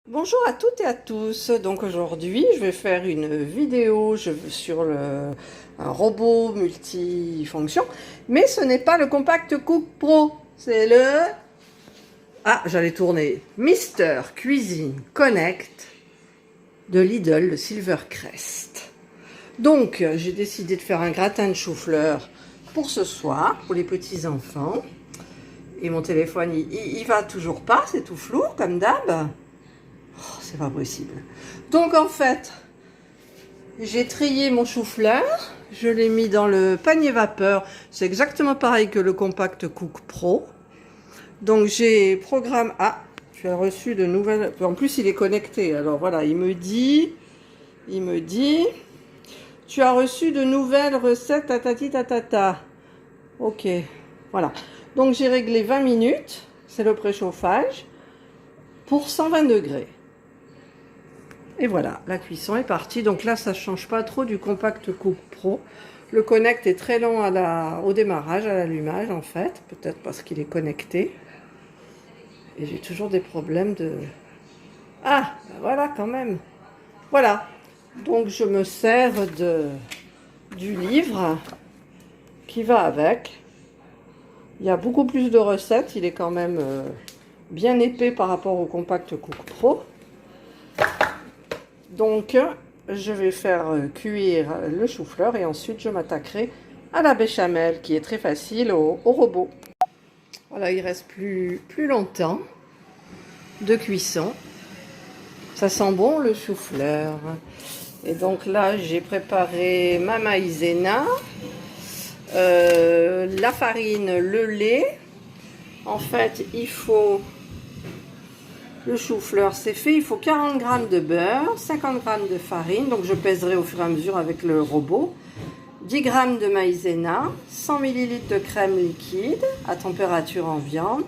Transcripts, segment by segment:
Bonjour à toutes et à tous. Donc aujourd'hui, je vais faire une vidéo sur un robot multifonction, mais ce n'est pas le Compact Cook Pro, c'est le... Ah, j'allais tourner. Mister Cuisine Connect de Lidl, le Silvercrest. Donc, j'ai décidé de faire un gratin de chou-fleur pour ce soir, pour les petits enfants. Et mon téléphone, il va toujours pas, c'est tout flou, comme d'hab. Oh, c'est pas possible. Donc en fait, j'ai trié mon chou-fleur, je l'ai mis dans le panier vapeur. C'est exactement pareil que le Compact Cook Pro. Donc j'ai programme... Ah, tu as reçu de nouvelles... En plus, il est connecté. Alors voilà, il me dit... Tu as reçu de nouvelles recettes, tatati tatata. Ok, voilà. Donc j'ai réglé 20 minutes, c'est le préchauffage, pour 120 degrés. Et voilà, la cuisson est partie. Donc là, ça ne change pas trop du Compact Cook Pro. Le Connect est très lent au démarrage, à l'allumage en fait. Peut-être parce qu'il est connecté. Et j'ai toujours des problèmes de... Ah, ben voilà quand même. Voilà. Donc je me sers du livre qui va avec. Il y a beaucoup plus de recettes. Il est quand même bien épais par rapport au Compact Cook Pro. Donc, je vais faire cuire le chou-fleur et ensuite je m'attaquerai à la béchamel qui est très facile au robot. Voilà, il reste plus longtemps de cuisson. Ça sent bon le chou-fleur. Et donc là, j'ai préparé ma maïzena, la farine, le lait. En fait, il faut... Le chou-fleur, c'est fait. Il faut 40 g de beurre, 50 g de farine. Donc, je pèserai au fur et à mesure avec le robot. 10 g de maïzena, 100 ml de crème liquide à température ambiante,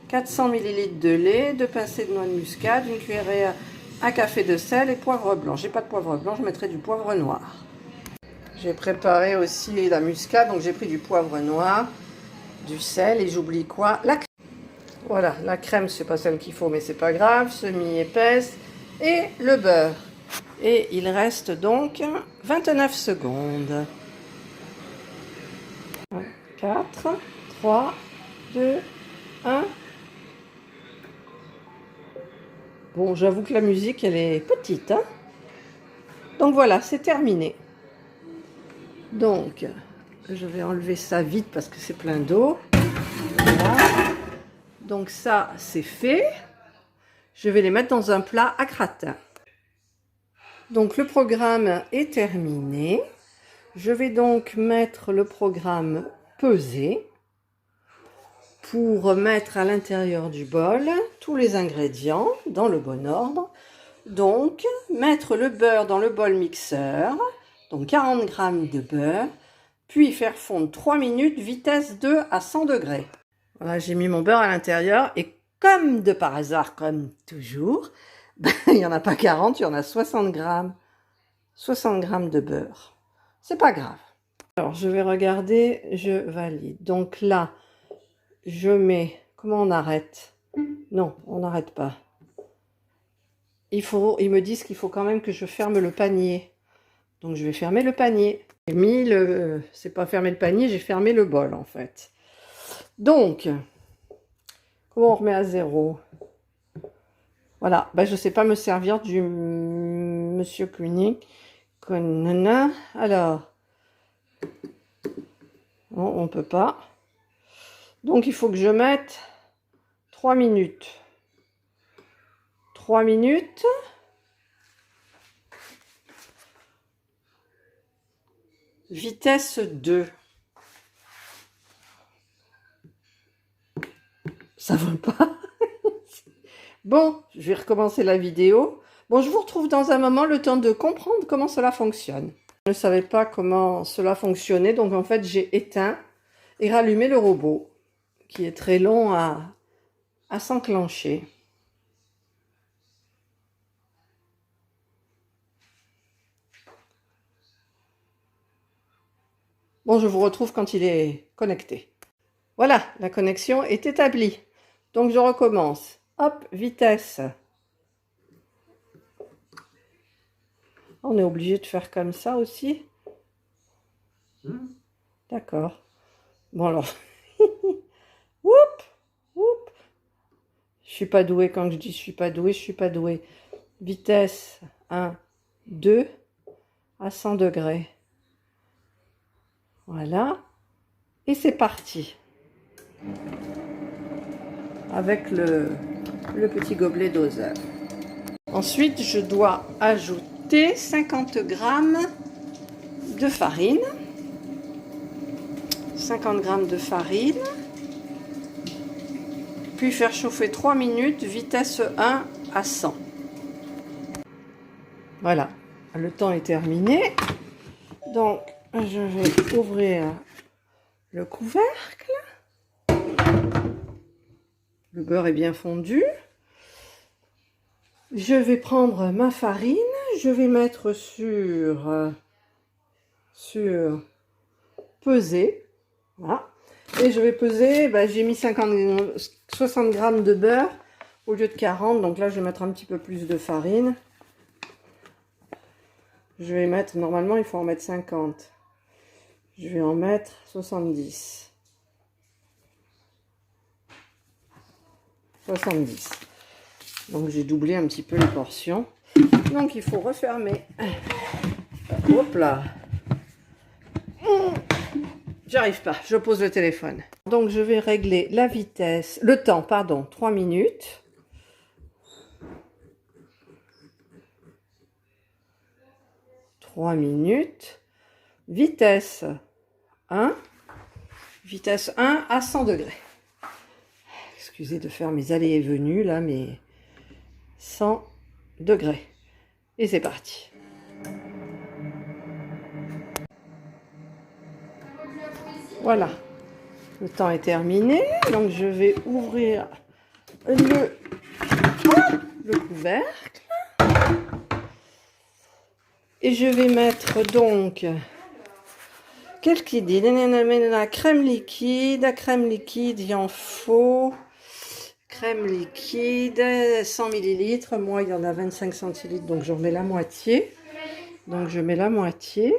400 ml de lait, 2 pincées de noix de muscade, une cuillerée à café de sel et poivre blanc. J'ai pas de poivre blanc, je mettrai du poivre noir. J'ai préparé aussi la muscade, donc j'ai pris du poivre noir, du sel et j'oublie quoi? La crème. Voilà, la crème, c'est pas celle qu'il faut, mais c'est pas grave, semi-épaisse, et le beurre. Et il reste donc 29 secondes. 4, 3, 2, 1. Bon, j'avoue que la musique, elle est petite, hein. Donc voilà, c'est terminé. Donc, je vais enlever ça vite parce que c'est plein d'eau. Voilà. Donc ça, c'est fait. Je vais les mettre dans un plat à gratin. Donc le programme est terminé. Je vais donc mettre le programme peser pour mettre à l'intérieur du bol tous les ingrédients dans le bon ordre. Donc mettre le beurre dans le bol mixeur, donc 40 g de beurre, puis faire fondre 3 minutes, vitesse 2 à 100 degrés. Voilà, j'ai mis mon beurre à l'intérieur et comme de par hasard, comme toujours, il n'y en a pas 40, il y en a 60 g. 60 g de beurre. C'est pas grave. Alors, je vais regarder, je valide. Donc là, je mets... Comment on arrête? Non, on n'arrête pas. Ils me disent qu'il faut quand même que je ferme le panier. Donc, je vais fermer le panier. J'ai mis le... C'est pas fermer le panier, j'ai fermé le bol, en fait. Donc, comment on remet à 0? Voilà, ben, je ne sais pas me servir du Monsieur Cuny. Alors, non, on ne peut pas. Donc, il faut que je mette 3 minutes. 3 minutes. Vitesse 2. Ça ne veut pas. Bon, je vais recommencer la vidéo. Bon, je vous retrouve dans un moment, le temps de comprendre comment cela fonctionne. Je ne savais pas comment cela fonctionnait, donc en fait, j'ai éteint et rallumé le robot, qui est très long à s'enclencher. Bon, je vous retrouve quand il est connecté. Voilà, la connexion est établie. Donc, je recommence. Hop, vitesse On est obligé de faire comme ça aussi? D'accord. Bon alors. Oup, oup. Je suis pas douée. Quand je dis je suis pas douée, je suis pas douée. Vitesse 1, 2 à 100 degrés. Voilà. Et c'est parti. Avec le petit gobelet doseur. Ensuite, je dois ajouter 50 g de farine. 50 g de farine. Puis faire chauffer 3 minutes, vitesse 1 à 100. Voilà, le temps est terminé. Donc, je vais ouvrir le couvercle. Le beurre est bien fondu. Je vais prendre ma farine. Je vais mettre sur peser. Voilà. Et je vais peser, j'ai mis 60 g de beurre au lieu de 40. Donc là, je vais mettre un petit peu plus de farine. Je vais mettre, normalement, il faut en mettre 50. Je vais en mettre 70. 70. Donc j'ai doublé un petit peu les portions. Donc il faut refermer. Hop là. J'arrive pas, je pose le téléphone. Donc je vais régler la vitesse, le temps, pardon, 3 minutes. Vitesse 1. Vitesse 1 à 100 degrés. Excusez de faire mes allées et venues là, mais 100 degrés. Et c'est parti. Voilà, le temps est terminé, donc je vais ouvrir le couvercle et je vais mettre donc quelques idées. La crème liquide, il en faut crème liquide 100 ml. Moi, il y en a 25 centilitres, donc j'en mets la moitié. Donc je mets la moitié.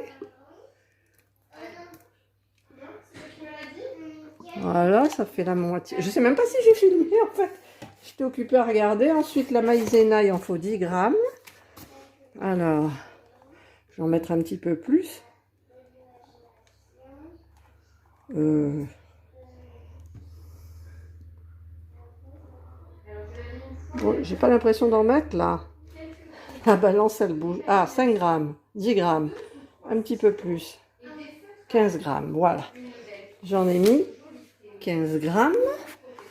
Voilà, ça fait la moitié. Je sais même pas si j'ai filmé en fait. J'étais occupée à regarder. Ensuite, la maïzena, il en faut 10 grammes. Alors, je vais en mettre un petit peu plus. Bon, j'ai pas l'impression d'en mettre là. La balance, elle bouge. Ah, 5 grammes, 10 grammes, un petit peu plus. 15 grammes, voilà. J'en ai mis 15 grammes.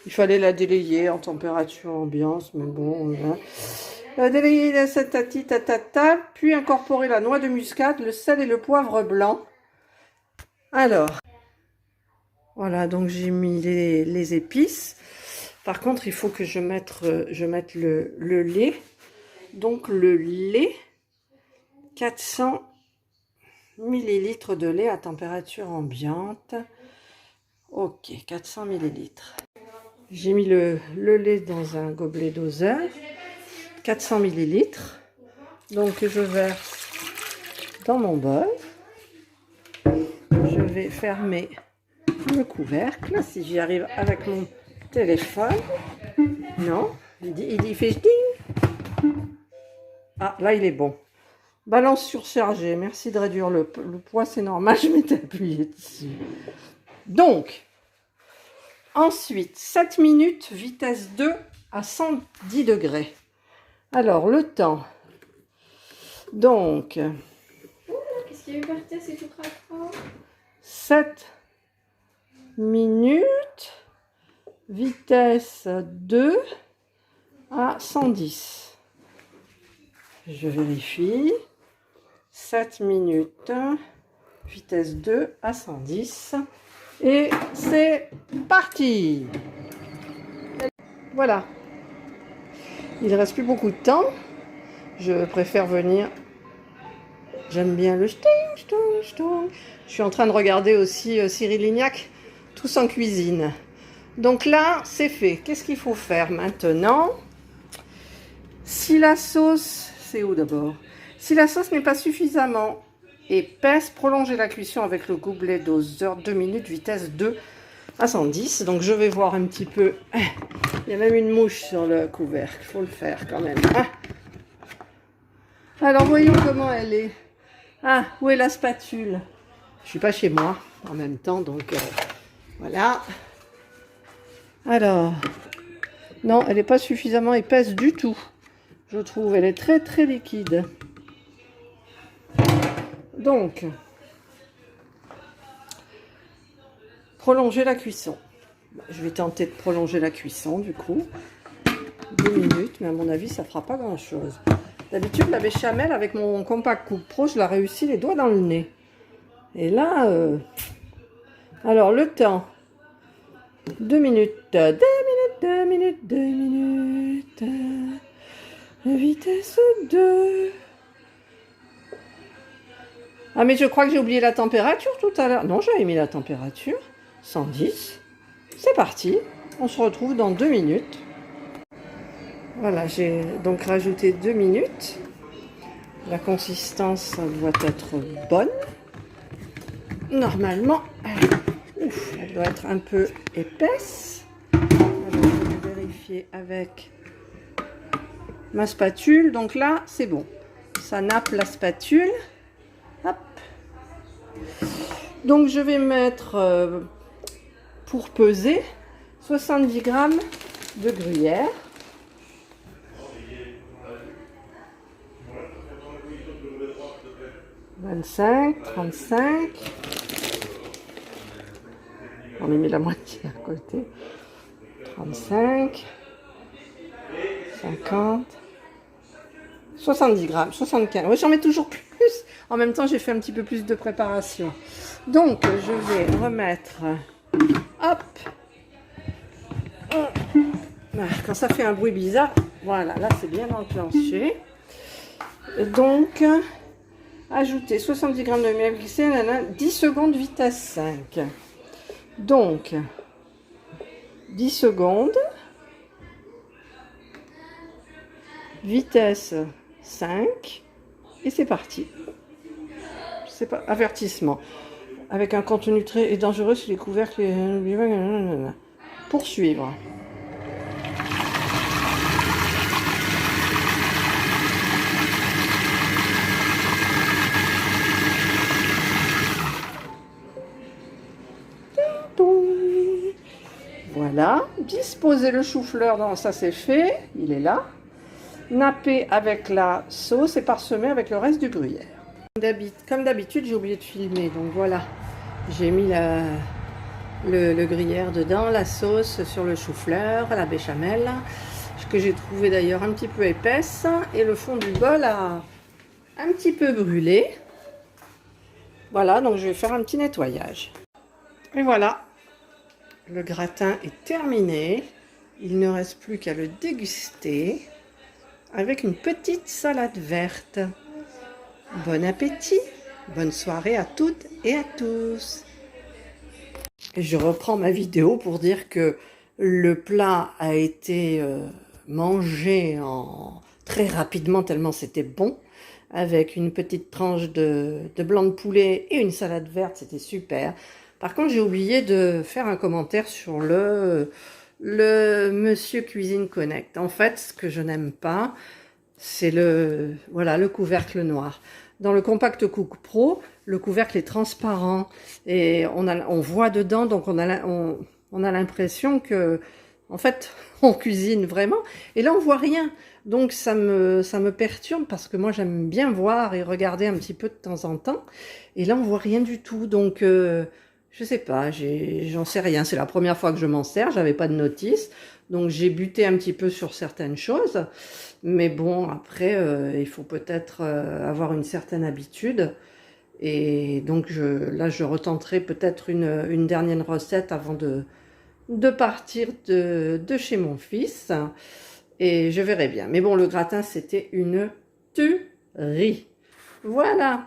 Il fallait la délayer en température ambiante, mais bon, hein. La délayer la tatata, puis incorporer la noix de muscade, le sel et le poivre blanc. Alors, voilà, donc j'ai mis les épices. Par contre, il faut que je mette le lait. Donc le lait, 400 ml de lait à température ambiante. Ok, 400 ml. J'ai mis le lait dans un gobelet doseur, 400 ml. Donc je verse dans mon bol. Je vais fermer le couvercle, si j'y arrive avec mon téléphone. Non, il fait ding. Ah, là il est bon. Balance surchargée, merci de réduire le poids, c'est normal, je m'étais appuyée dessus. Donc, ensuite, 7 minutes, vitesse 2 à 110 degrés. Alors, le temps. Donc, qu'est-ce qu'il y a eu par terre, c'est tout craquant. 7 minutes, vitesse 2 à 110. Je vérifie. 7 minutes, vitesse 2 à 110. Et c'est parti! Voilà. Il ne reste plus beaucoup de temps. Je préfère venir. J'aime bien le sting, sting, sting. Je suis en train de regarder aussi Cyril Lignac, Tous en cuisine. Donc là, c'est fait. Qu'est-ce qu'il faut faire maintenant? Si la sauce, c'est où d'abord? Si la sauce n'est pas suffisamment épaisse, prolongez la cuisson avec le gobelet doseur 2 minutes, vitesse 2 à 110. Donc je vais voir un petit peu. Il y a même une mouche sur le couvercle, il faut le faire quand même. Alors voyons comment elle est. Ah, où est la spatule? Je suis pas chez moi en même temps, donc voilà. Alors, non, elle n'est pas suffisamment épaisse du tout. Je trouve, elle est très très liquide. Donc, prolonger la cuisson. Je vais tenter de prolonger la cuisson du coup. 2 minutes, mais à mon avis, ça fera pas grand chose. D'habitude, la béchamel avec mon Compact Cook Pro, je la réussis les doigts dans le nez. Et là, alors le temps. 2 minutes, 2 minutes, 2 minutes, 2 minutes. Vitesse 2. Ah, mais je crois que j'ai oublié la température tout à l'heure. Non, j'avais mis la température. 110. C'est parti. On se retrouve dans 2 minutes. Voilà, j'ai donc rajouté 2 minutes. La consistance doit être bonne. Normalement, elle doit être un peu épaisse. Alors, je vais vérifier avec ma spatule. Donc là, c'est bon. Ça nappe la spatule. Hop. Donc je vais mettre, pour peser, 70 g de gruyère. « 25, 35. » On a mis la moitié à côté. 35. 50. 70 grammes, 75. Oui, j'en mets toujours plus. En même temps, j'ai fait un petit peu plus de préparation. Donc, je vais remettre. Hop. Quand ça fait un bruit bizarre, voilà, là c'est bien enclenché. Donc, ajouter 70 g de miel glissé, 10 secondes vitesse 5. Donc, 10 secondes, vitesse 5, et c'est parti. C'est pas avertissement. Avec un contenu très dangereux sur les couvercles. Poursuivre. Voilà, disposer le chou-fleur dans ça, c'est fait, il est là. Napper avec la sauce et parsemer avec le reste du gruyère. Comme d'habitude, j'ai oublié de filmer, donc voilà, j'ai mis le gruyère dedans, la sauce sur le chou-fleur, la béchamel, que j'ai trouvé d'ailleurs un petit peu épaisse, et le fond du bol a un petit peu brûlé. Voilà, donc je vais faire un petit nettoyage. Et voilà. Le gratin est terminé, il ne reste plus qu'à le déguster avec une petite salade verte. Bon appétit, bonne soirée à toutes et à tous. Je reprends ma vidéo pour dire que le plat a été mangé très rapidement tellement c'était bon, avec une petite tranche de blanc de poulet et une salade verte, c'était super. Par contre, j'ai oublié de faire un commentaire sur le Monsieur Cuisine Connect. En fait, ce que je n'aime pas, c'est le couvercle noir. Dans le Compact Cook Pro, le couvercle est transparent et on voit dedans, donc on a l'impression que, en fait, on cuisine vraiment. Et là, on voit rien. Donc, ça me perturbe parce que moi, j'aime bien voir et regarder un petit peu de temps en temps. Et là, on voit rien du tout. Donc, je sais pas, j'en sais rien. C'est la première fois que je m'en sers, j'avais pas de notice. Donc j'ai buté un petit peu sur certaines choses. Mais bon, après, il faut peut-être avoir une certaine habitude. Et donc là, je retenterai peut-être une dernière recette avant de partir de chez mon fils. Et je verrai bien. Mais bon, le gratin, c'était une tuerie. Voilà.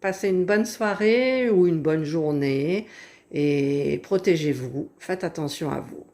Passez une bonne soirée ou une bonne journée et protégez-vous. Faites attention à vous.